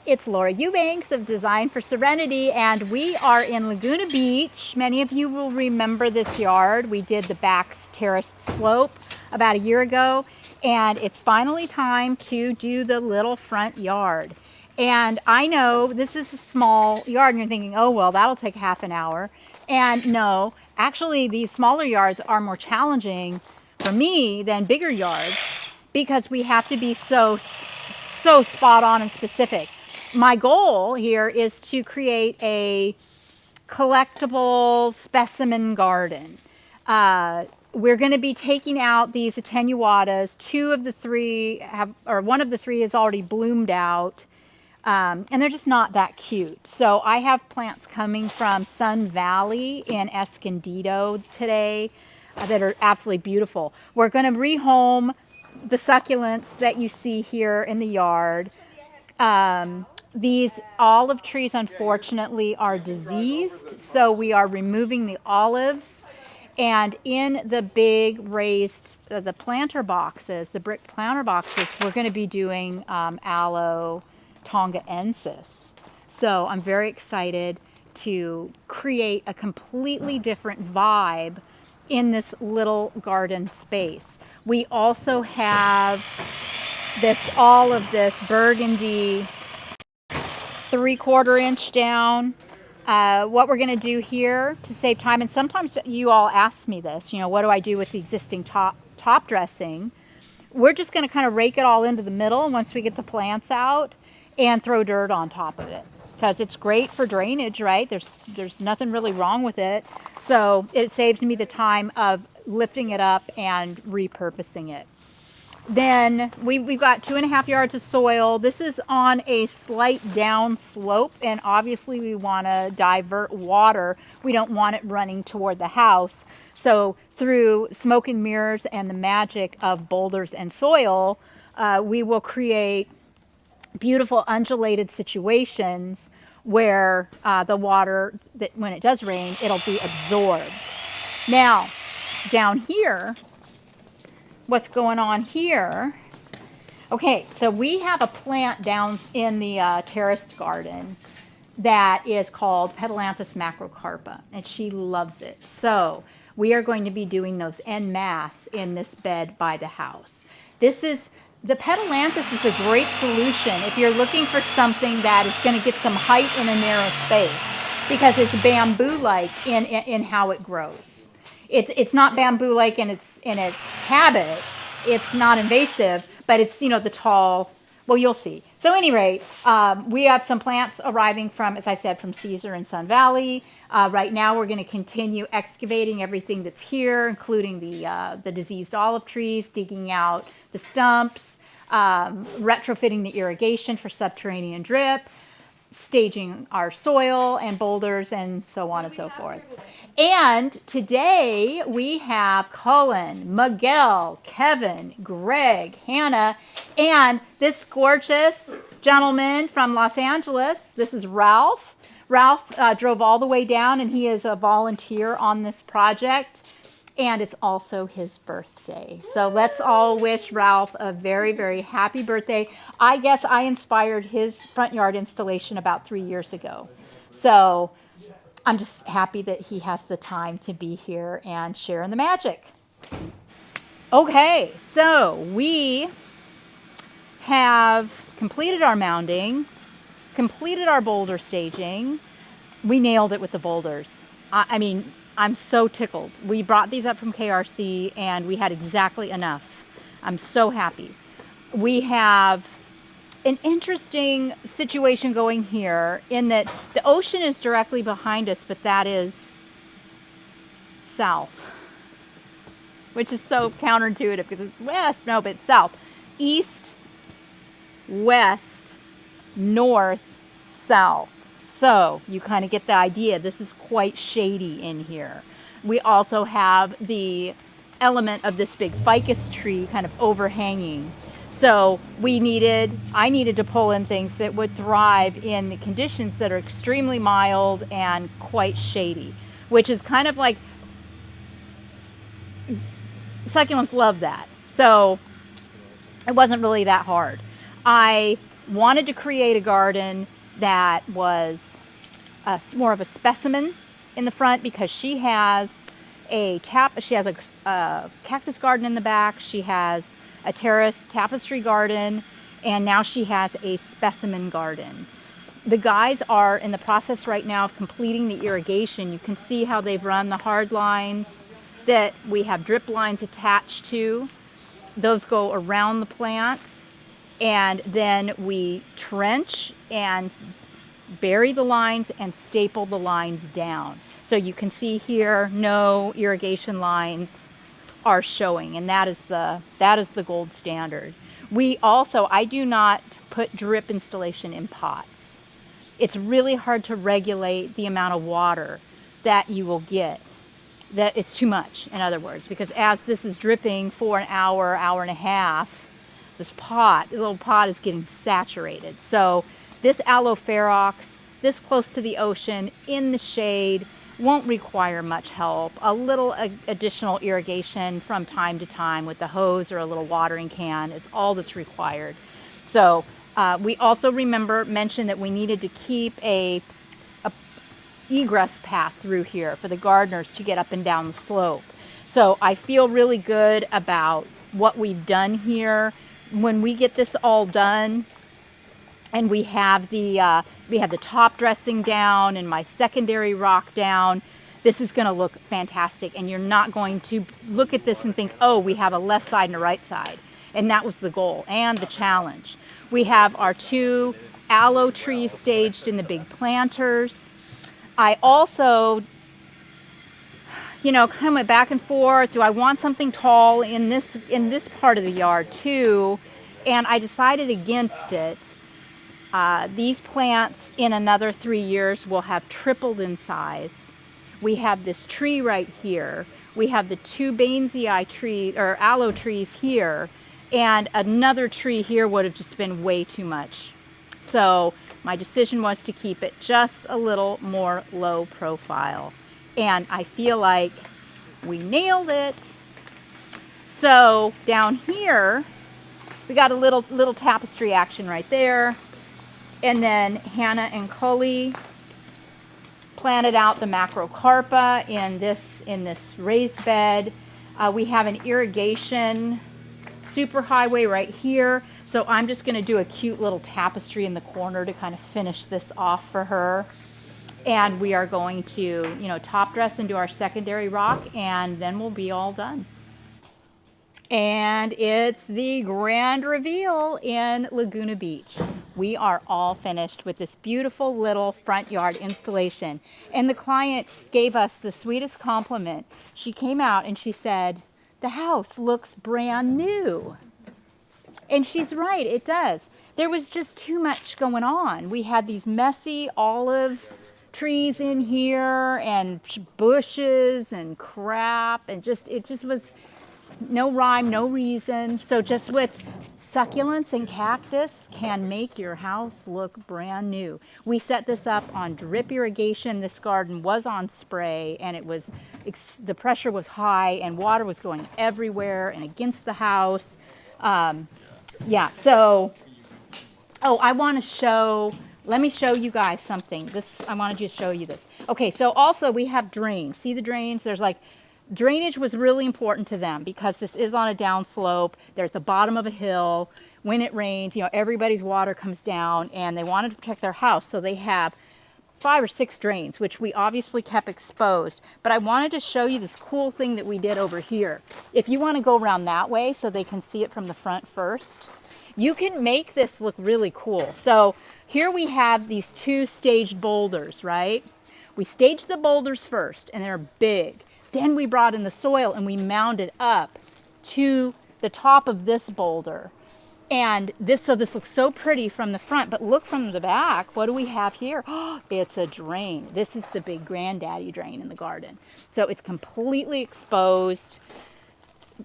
It's Laura Eubanks of Design for Serenity, and we are in Laguna Beach. Many of you will remember this yard. We did the back terraced slope about a year ago, and it's finally time to do the little front yard. And I know this is a small yard, and you're thinking, oh, well, that'll take half an hour. And no, actually, these smaller yards are more challenging for me than bigger yards because we have to be so spot on and specific. My goal here is to create a collectible specimen garden. We're going to be taking out these attenuatas. Two of the three have, or one of the three is already bloomed out. And they're just not that cute. So I have plants coming from Sun Valley in Escondido today that are absolutely beautiful. We're going to rehome the succulents that you see here in the yard. These olive trees, unfortunately, are diseased, so we are removing the olives. And in the big raised, the planter boxes, the brick planter boxes, we're going to be doing aloe tongaensis. So I'm very excited to create a completely different vibe in this little garden space. We also have all of this burgundy 3/4 inch down. What we're going to do here to save time, and sometimes you all ask me this, you know, what do I do with the existing top dressing? We're just going to kind of rake it all into the middle, and once we get the plants out, and throw dirt on top of it, because it's great for drainage, right? There's nothing really wrong with it, so it saves me the time of lifting it up and repurposing it. Then we've got 2.5 yards of soil. This is on a slight down slope, and obviously we want to divert water. We don't want it running toward the house. So through smoke and mirrors and the magic of boulders and soil, we will create beautiful undulated situations where the water, that when it does rain, it'll be absorbed. Now, down here, what's going on here? Okay, so we have a plant down in the terraced garden that is called Petalanthus macrocarpa, and she loves it. So we are going to be doing those en masse in this bed by the house. The Petalanthus is a great solution if you're looking for something that is going to get some height in a narrow space, because it's bamboo-like in how it grows. It's not bamboo-like in its habit. It's not invasive, but it's, you know, the tall. Well, you'll see. So, at any rate, we have some plants arriving from, as I said, from Caesar and Sun Valley. Right now, we're going to continue excavating everything that's here, including the diseased olive trees, digging out the stumps, retrofitting the irrigation for subterranean drip, staging our soil and boulders, and so on and so forth. And today we have Cullen, Miguel, Kevin, Greg, Hannah, and this gorgeous gentleman from Los Angeles. This is Ralph. Ralph drove all the way down, and he is a volunteer on this project. And it's also his birthday. So let's all wish Ralph a very, very happy birthday. I guess I inspired his front yard installation about 3 years ago. So I'm just happy that he has the time to be here and share in the magic. Okay, so we have completed our mounding, completed our boulder staging. We nailed it with the boulders. I mean, I'm so tickled. We brought these up from KRC and we had exactly enough. I'm so happy. We have an interesting situation going here in that the ocean is directly behind us, but that is south, which is so counterintuitive because it's west. No, but it's south. East, west, north, south. So you kind of get the idea. This is quite shady in here. We also have the element of this big ficus tree kind of overhanging. So I needed to pull in things that would thrive in the conditions that are extremely mild and quite shady, which is kind of like, succulents love that. So it wasn't really that hard. I Wanted to create a garden that was more of a specimen in the front, because she has a cactus garden in the back. She has a terrace tapestry garden, and now she has a specimen garden. The guys are in the process right now of completing the irrigation. You can see how they've run the hard lines that we have drip lines attached to. Those go around the plants, and then we trench and bury the lines and staple the lines down. So you can see here, no irrigation lines are showing, and that is the gold standard. I do not put drip installation in pots. It's really hard to regulate the amount of water that you will get. That is too much, in other words, because as this is dripping for an hour, hour and a half, the little pot is getting saturated. So this aloe ferox, this close to the ocean, in the shade, won't require much help. A little additional irrigation from time to time with the hose or a little watering can is all that's required. So we also mentioned that we needed to keep a egress path through here for the gardeners to get up and down the slope. So I feel really good about what we've done here. When we get this all done and we have the top dressing down and my secondary rock down, this is going to look fantastic, and you're not going to look at this and think, oh, we have a left side and a right side. And that was the goal and the challenge. We have our 2 aloe trees staged in the big planters. I also, kind of went back and forth. Do I want something tall in this part of the yard too? And I decided against it. These plants in another 3 years will have tripled in size. We have this tree right here. We have the 2 Bainesii tree or aloe trees here, and another tree here would have just been way too much. So my decision was to keep it just a little more low profile. And I feel like we nailed it. So down here, we got a little tapestry action right there. And then Hannah and Cully planted out the macrocarpa in this raised bed. We have an irrigation superhighway right here. So I'm just going to do a cute little tapestry in the corner to kind of finish this off for her. And we are going to, top dress and do our secondary rock, and then we'll be all done. And it's the grand reveal in Laguna Beach. We are all finished with this beautiful little front yard installation. And the client gave us the sweetest compliment. She came out and she said, "The house looks brand new." And she's right, it does. There was just too much going on. We had these messy olive trees in here and bushes and crap, and it just was no rhyme, no reason. So just with succulents and cactus can make your house look brand new. We set this up on drip irrigation. This garden was on spray, and the pressure was high and water was going everywhere and against the house. Yeah, so, let me show you guys something. I wanted to show you this. Okay, so also we have drains. See the drains? There's drainage was really important to them because this is on a downslope. They're at the bottom of a hill. When it rains, everybody's water comes down, and they wanted to protect their house. So they have 5 or 6 drains, which we obviously kept exposed. But I wanted to show you this cool thing that we did over here. If you want to go around that way so they can see it from the front first, you can make this look really cool. So here we have these 2 staged boulders, right? We staged the boulders first, and they're big. Then we brought in the soil and we mounded up to the top of this boulder. And this looks so pretty from the front, but look from the back. What do we have here? Oh, it's a drain. This is the big granddaddy drain in the garden. So it's completely exposed,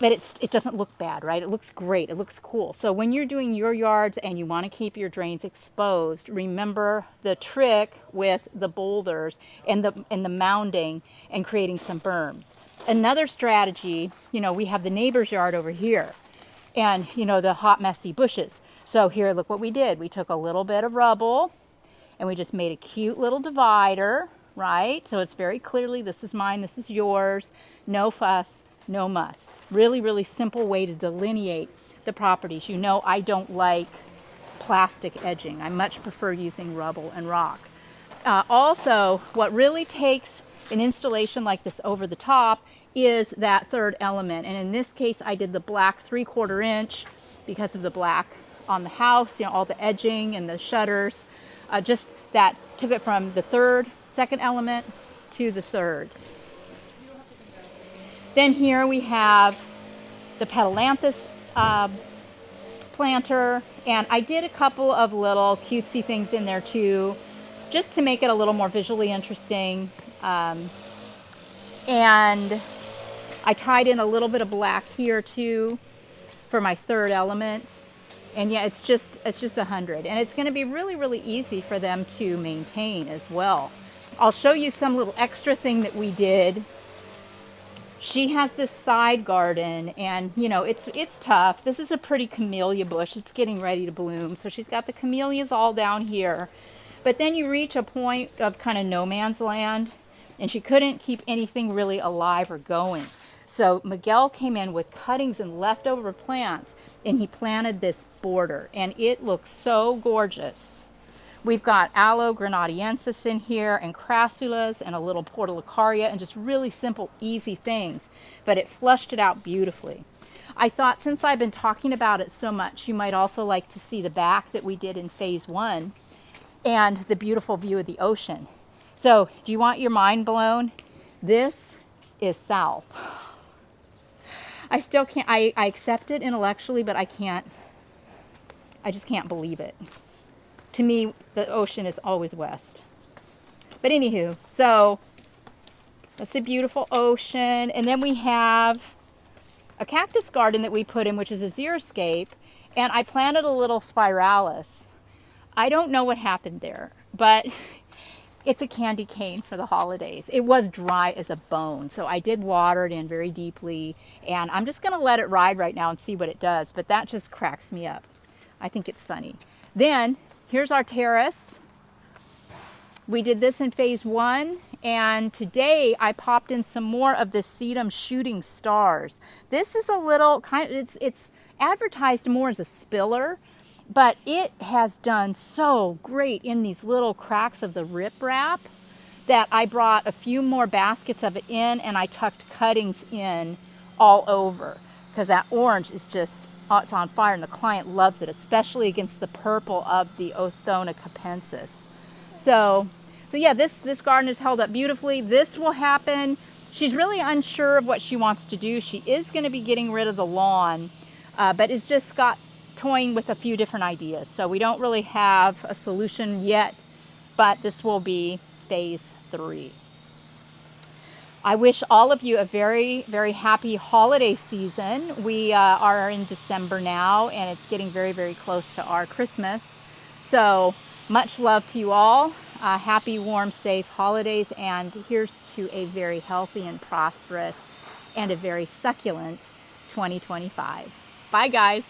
but it doesn't look bad, right? It looks great. It looks cool. So when you're doing your yards and you want to keep your drains exposed, remember the trick with the boulders and the mounding and creating some berms. Another strategy, we have the neighbor's yard over here, and the hot, messy bushes. So here, look what we did. We took a little bit of rubble and we just made a cute little divider, right? So it's very clearly, this is mine, this is yours. No fuss, no muss. Really, really simple way to delineate the properties. You know, I don't like plastic edging. I much prefer using rubble and rock. Also, what really takes an installation like this over the top is that third element. And in this case, I did the black 3/4 inch because of the black on the house, you know, all the edging and the shutters. Just that took it from the second element to the third. Then here we have the Petalanthus planter, and I did a couple of little cutesy things in there too, just to make it a little more visually interesting. And I tied in a little bit of black here too for my third element. And yeah, it's just 100, and it's going to be really, really easy for them to maintain as well. I'll show you some little extra thing that we did. She has this side garden, and you know, it's tough. This is a pretty camellia bush. It's getting ready to bloom. So she's got the camellias all down here. But then you reach a point of kind of no man's land, and she couldn't keep anything really alive or going. So Miguel came in with cuttings and leftover plants, and he planted this border, and it looks so gorgeous. We've got Aloe grenadiensis in here, and crassulas, and a little portulacaria, and just really simple, easy things. But it flushed it out beautifully. I thought, since I've been talking about it so much, you might also like to see the back that we did in phase 1 and the beautiful view of the ocean. So, do you want your mind blown? This is south. I still can't, I accept it intellectually, but I just can't believe it. To me, the ocean is always west. But anywho, so that's a beautiful ocean. And then we have a cactus garden that we put in, which is a xeriscape. And I planted a little spiralis. I don't know what happened there, but it's a candy cane for the holidays. It was dry as a bone, so I did water it in very deeply. And I'm just going to let it ride right now and see what it does. But that just cracks me up. I think it's funny. Then here's our terrace. We did this in phase 1, and today I popped in some more of the sedum shooting stars. This is a little kind of, it's advertised more as a spiller, but it has done so great in these little cracks of the riprap that I brought a few more baskets of it in, and I tucked cuttings in all over because that orange is just, it's on fire, and the client loves it, especially against the purple of the Othona capensis. So yeah, this garden has held up beautifully. This will happen. She's really unsure of what she wants to do. She is going to be getting rid of the lawn, but it's just got toying with a few different ideas. So we don't really have a solution yet, but this will be phase 3. I wish all of you a very, very happy holiday season. We are in December now, and it's getting very, very close to our Christmas. So much love to you all. Happy, warm, safe holidays, and here's to a very healthy and prosperous and a very succulent 2025. Bye, guys.